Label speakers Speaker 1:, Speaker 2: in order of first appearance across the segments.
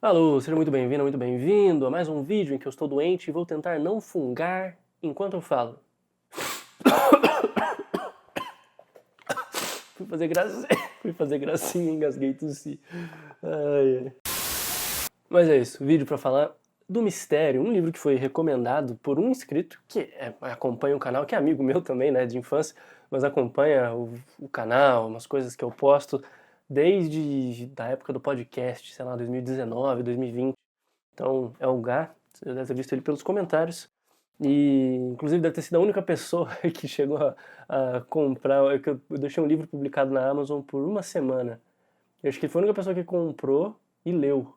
Speaker 1: Alô, seja muito bem-vindo, muito bem-vindo a mais um vídeo em que eu estou doente e vou tentar não fungar enquanto eu falo. Fui fazer graça, fui fazer gracinha, engasguei e tossi. Ai, ai. Mas é isso, vídeo pra falar do Mistério, um livro que foi recomendado por um inscrito que acompanha o canal, que é amigo meu também, né, de infância, mas acompanha o canal, umas coisas que eu posto desde da época do podcast, sei lá, 2019, 2020. Então, é o Gá, você deve ter visto ele pelos comentários. E, inclusive, deve ter sido a única pessoa que chegou a comprar. Eu deixei um livro publicado na Amazon por uma semana. Eu acho que ele foi a única pessoa que comprou e leu.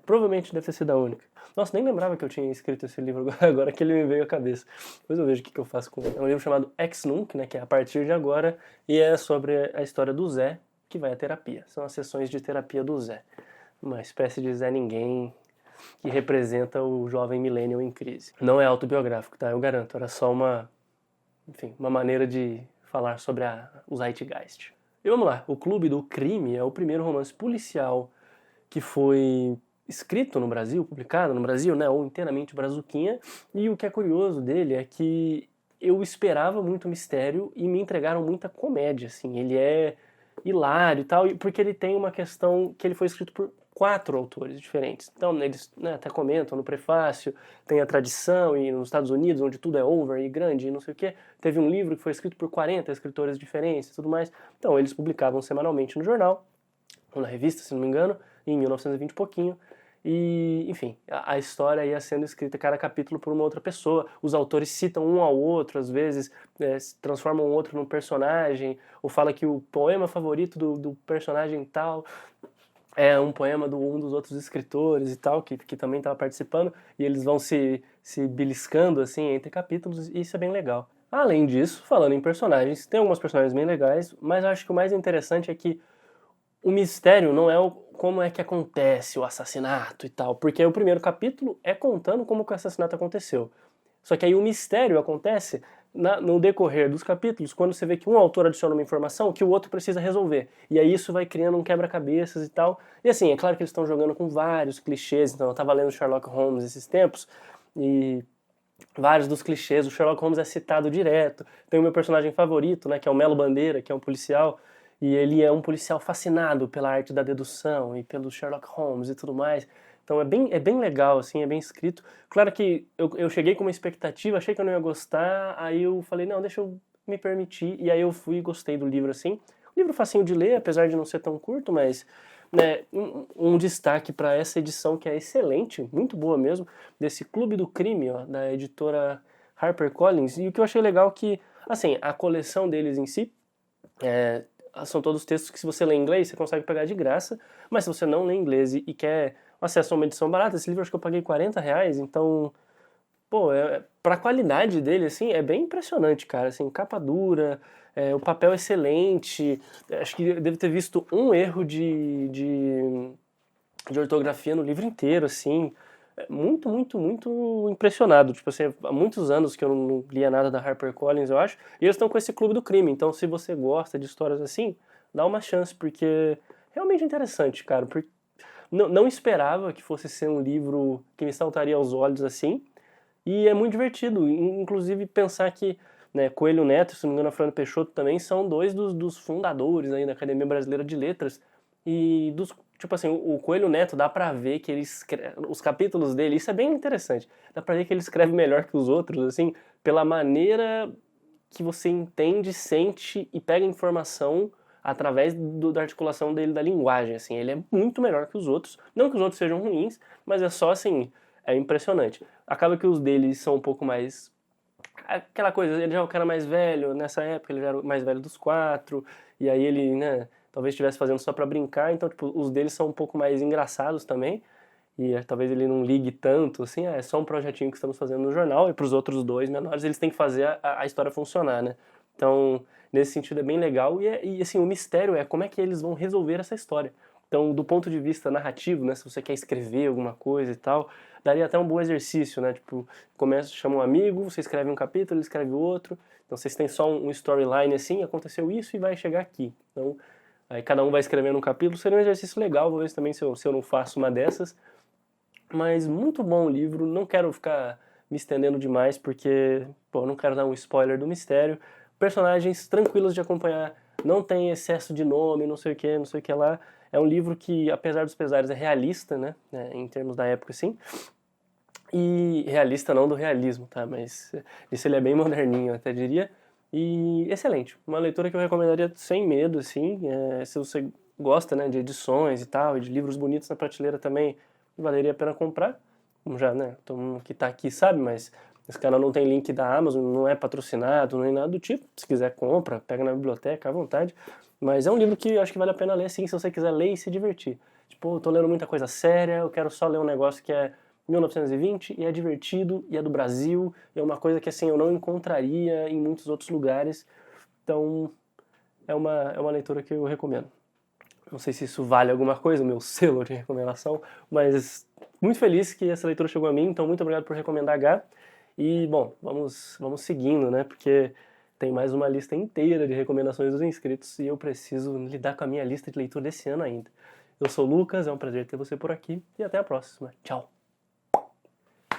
Speaker 1: Provavelmente deve ter sido a única. Nossa, nem lembrava que eu tinha escrito esse livro agora que ele me veio à cabeça. Depois eu vejo o que eu faço com ele. É um livro chamado Ex Nunc, né, que é A Partir de Agora, e é sobre a história do Zé, que vai à terapia. São as sessões de terapia do Zé. Uma espécie de Zé Ninguém que representa o jovem millennial em crise. Não é autobiográfico, tá? Eu garanto. Era só uma maneira de falar sobre o Zeitgeist. E vamos lá. O Clube do Crime é o primeiro romance policial que foi escrito no Brasil, publicado no Brasil, né? Ou inteiramente brazuquinha. E o que é curioso dele é que eu esperava muito mistério e me entregaram muita comédia, assim. Ele é hilário e tal, porque ele tem uma questão que ele foi escrito por 4 autores diferentes. Então, eles, né, até comentam no prefácio, tem a tradição, e nos Estados Unidos, onde tudo é over e grande e não sei o quê, teve um livro que foi escrito por 40 escritores diferentes e tudo mais. Então, eles publicavam semanalmente no jornal, ou na revista, se não me engano, em 1920 e pouquinho. E, enfim, a história ia sendo escrita cada capítulo por uma outra pessoa. Os autores citam um ao outro, às vezes transformam o outro num personagem, ou fala que o poema favorito do personagem tal é um poema de um dos outros escritores e tal, que também estava participando, e eles vão se beliscando assim entre capítulos, e isso é bem legal. Além disso, falando em personagens, tem alguns personagens bem legais, mas eu acho que o mais interessante é que o mistério não é como é que acontece o assassinato e tal, porque o primeiro capítulo é contando como que o assassinato aconteceu. Só que aí o mistério acontece no decorrer dos capítulos, quando você vê que um autor adiciona uma informação que o outro precisa resolver. E aí isso vai criando um quebra-cabeças e tal. E assim, é claro que eles estão jogando com vários clichês, então eu estava lendo Sherlock Holmes esses tempos, e vários dos clichês, o Sherlock Holmes é citado direto. Tem o meu personagem favorito, né, que é o Melo Bandeira, que é um policial, e ele é um policial fascinado pela arte da dedução e pelo Sherlock Holmes e tudo mais. Então é bem legal, assim, é bem escrito. Claro que eu cheguei com uma expectativa, achei que eu não ia gostar, aí eu falei, não, deixa eu me permitir, e aí eu fui e gostei do livro, assim. Um livro facinho de ler, apesar de não ser tão curto, mas né, um destaque para essa edição que é excelente, muito boa mesmo, desse Clube do Crime, ó, da editora HarperCollins. E o que eu achei legal é que, assim, a coleção deles em si, são todos textos que se você lê em inglês, você consegue pegar de graça, mas se você não lê inglês e quer acesso a uma edição barata, esse livro acho que eu paguei R$ 40, então, pô, pra qualidade dele, assim, é bem impressionante, cara, assim, capa dura, o papel excelente, acho que devo ter visto um erro de ortografia no livro inteiro, assim, muito, muito, muito impressionado. Tipo assim, há muitos anos que eu não lia nada da HarperCollins, eu acho, e eles estão com esse Clube do Crime. Então, se você gosta de histórias assim, dá uma chance, porque é realmente interessante, cara. Porque não esperava que fosse ser um livro que me saltaria aos olhos assim, e é muito divertido. Inclusive, pensar que né, Coelho Neto, se não me engano, a Fernanda Peixoto também são dois dos fundadores aí da Academia Brasileira de Letras. E tipo assim, o Coelho Neto dá pra ver que ele escreve, os capítulos dele, isso é bem interessante. Dá pra ver que ele escreve melhor que os outros, assim, pela maneira que você entende, sente e pega informação através da articulação dele da linguagem, assim. Ele é muito melhor que os outros. Não que os outros sejam ruins, mas é só assim, é impressionante. Acaba que os deles são um pouco mais aquela coisa, ele já é o cara mais velho, nessa época ele já era o mais velho dos 4, e aí ele, né, talvez estivesse fazendo só pra brincar, então, tipo, os deles são um pouco mais engraçados também, e talvez ele não ligue tanto, assim, é só um projetinho que estamos fazendo no jornal, e pros outros dois menores eles têm que fazer a história funcionar, né? Então, nesse sentido é bem legal, e assim, o mistério é como é que eles vão resolver essa história. Então, do ponto de vista narrativo, né, se você quer escrever alguma coisa e tal, daria até um bom exercício, né? Tipo, começa, chama um amigo, você escreve um capítulo, ele escreve outro. Então, vocês têm só um storyline assim, aconteceu isso e vai chegar aqui. Então, Aí cada um vai escrevendo um capítulo, seria um exercício legal, vou ver também se eu não faço uma dessas. Mas muito bom o livro, não quero ficar me estendendo demais, porque, pô, não quero dar um spoiler do mistério. Personagens tranquilos de acompanhar, não tem excesso de nome, não sei o que, não sei o que lá. É um livro que, apesar dos pesares, é realista, né, em termos da época, assim. E realista não do realismo, tá? Mas isso ele é bem moderninho, eu até diria. E excelente, uma leitura que eu recomendaria sem medo, assim. Se você gosta, né, de edições e tal, e de livros bonitos na prateleira também, valeria a pena comprar. Como já, né, todo mundo que tá aqui sabe, mas esse canal não tem link da Amazon, não é patrocinado, nem nada do tipo. Se quiser, compra, pega na biblioteca, à vontade. Mas é um livro que eu acho que vale a pena ler, sim, se você quiser ler e se divertir. Tipo, eu tô lendo muita coisa séria, eu quero só ler um negócio que é 1920 e é divertido e é do Brasil, e é uma coisa que assim eu não encontraria em muitos outros lugares. Então, é uma leitura que eu recomendo. Não sei se isso vale alguma coisa, o meu selo de recomendação, mas muito feliz que essa leitura chegou a mim, então muito obrigado por recomendar, H. E, bom, vamos seguindo, né? Porque tem mais uma lista inteira de recomendações dos inscritos e eu preciso lidar com a minha lista de leitura desse ano ainda. Eu sou o Lucas, é um prazer ter você por aqui e até a próxima. Tchau!